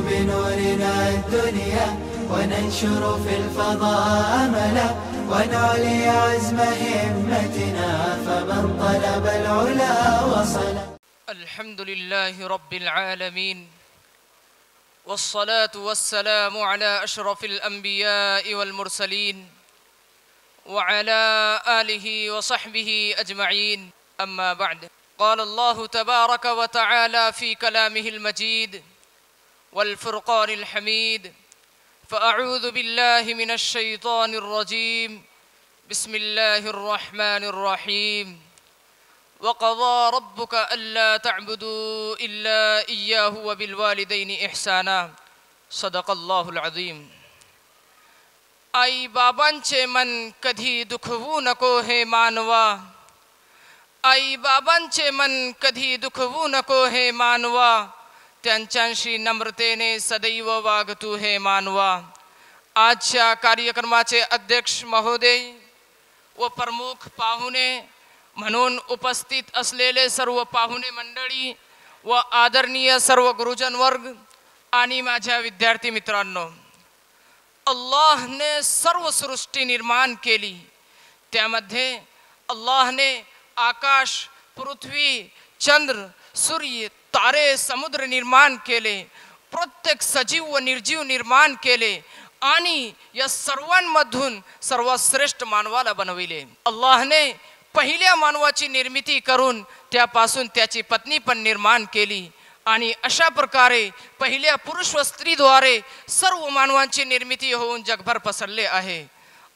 بنورنا الدنيا وننشر في الفضاء أملا ونعلي عزم همتنا فمن طلب العلا وصل. الحمد لله رب العالمين والصلاة والسلام على أشرف الأنبياء والمرسلين وعلى آله وصحبه أجمعين. أما بعد، قال الله تبارك وتعالى في كلامه المجيد والفرقان الحميد: فأعوذ بالله من الشيطان الرجيم، بسم الله الرحمن الرحيم. وقضى ربك ألا تعبدوا إلا إياه وبالوالدين إحسانا. صدق الله العظيم. आई बाबांचे मन कधी दुखवू नको हे मानवा, आई बाबांचे मन कधी दुखवू नको हे मानवा, त्यांच्याशी नम्रतेने सदैव वाग तू हे मानवा. आजच्या कार्यक्रमाचे अध्यक्ष महोदय व प्रमुख पाहुणे म्हणून उपस्थित असलेले सर्व पाहुणे मंडळी व आदरणीय सर्व गुरुजन वर्ग आणि माझ्या विद्यार्थी मित्रांनो, अल्लाहने सर्व सृष्टी निर्माण केली. त्यामध्ये अल्लाहने आकाश, पृथ्वी, चंद्र, सूर्य, तारे, समुद्र निर्माण केले. प्रत्येक सजीव व निर्जीव निर्माण केले आणि या सर्वांमधून सर्वश्रेष्ठ मानवाला बनविले. अल्लाहने पहिल्या मानवाची निर्मिती करून त्यापासून त्याची पत्नी पण निर्माण केली आणि अशा प्रकारे पहिल्या पुरुष व स्त्रीद्वारे सर्व मानवांची निर्मिती होऊन जगभर पसरले आहे.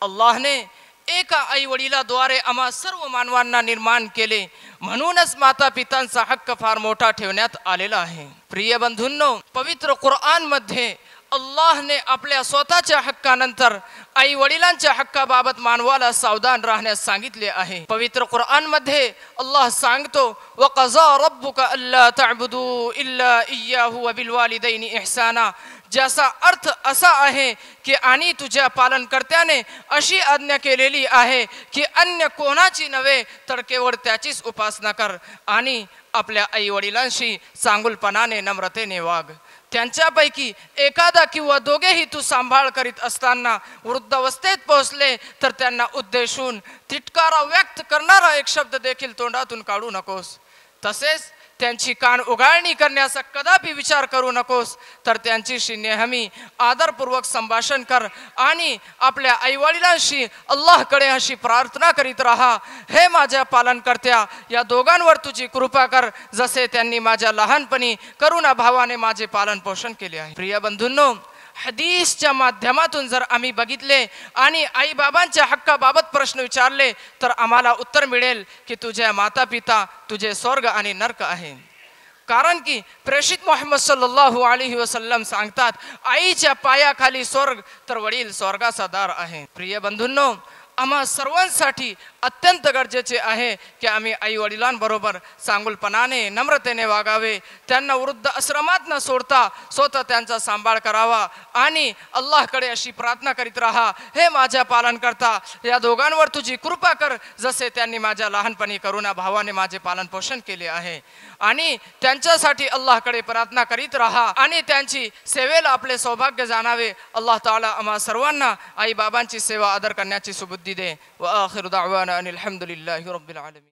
अल्लाहने एका आई वडिलाद्वारे आम्हा सर्व मानवांना निर्माण केले, म्हणूनच माता पितांचा हक्क फार मोठा ठेवण्यात आलेला आहे. प्रिय बंधूंनो, पवित्र कुराण मध्ये अल्लाहने आपल्या स्वतःच्या हक्कानंतर आई वडिलांच्या हक्काबाबत मानवाला सावधान राहण्यास सांगितले आहे. पवित्र कुराण मध्ये अल्लाह सांगतो: वक़ज़ा रब्बुका अल्ला तअबुदू इल्ला इय्याहु व बिलवालिदैनि इहसाना. ज्याचा अर्थ असा आहे की आणि तुझ्या पालनकर्त्याने अशी आज्ञा केलेली आहे की अन्य कोणाची नव्हे तर केवळ त्याचीच उपासना कर आणि आपल्या आई वडिलांशी चांगुलपणाने नम्रतेने वाग. त्यांच्यापैकी एखादा किंवा दोघेही तू सांभाळ करीत असताना वृद्धावस्थेत पोहोचले तर त्यांना उद्देशून तिटकारा व्यक्त करणारा एक शब्द देखील तोंडातून काढू नकोस. तसेच त्यांची कान उघाडणी करण्याचा कदापि विचार करू नकोस, तर त्यांच्याशी नेहमी आदरपूर्वक संभाषण कर आणि आपल्या आईवडिलांशी अल्लाहकडे अशी प्रार्थना करीत राहा: हे माझ्या पालनकर्त्या, या दोघांवर तुझी कृपा कर, जसे त्यांनी माझ्या लहानपणी करुणा भावाने माझे पालन पोषण केले आहे. प्रिय बंधूंनो, हदीसच्या माध्यमातून जर आम्ही बघितले आणि आई बाबांच्या हक्काबाबत प्रश्न विचारले तर आम्हाला उत्तर मिळेल की तुझ्या माता पिता तुझे स्वर्ग आणि नरक आहे. कारण की प्रेषित मोहम्मद सल्लल्लाहु अलैहि वसल्लम सांगतात: आईच्या पायाखाली स्वर्ग तर वडील स्वर्गाचा दार आहे. प्रिय बंधूंनो, आम्हा सर्वांसाठी अत्यंत गरजेचे आहे की आम्ही आई वडिलांबरोबर चांगुलपणाने नम्रतेने वागावे. त्यांना वृद्ध आश्रमात न सोडता स्वतः त्यांचा सांभाळ करावा आणि अल्लाहकडे अशी प्रार्थना करीत राहा: हे माझ्या पालनकर्ता, या दोघांवर तुझी कृपा कर, जसे त्यांनी माझ्या लहानपणी करुणा भावाने माझे पालन पोषण केले आहे. आणि त्यांच्यासाठी अल्लाहकडे प्रार्थना करीत राहा आणि त्यांची सेवेला आपले सौभाग्य जाणावे. अल्लाह ताला आम्हा सर्वांना आई बाबांची सेवा आदर करण्याची सुबुद्धी दे. व आखिर दावाना अनिल हम्दुलिल्लाहि रब्बिल आलमीन.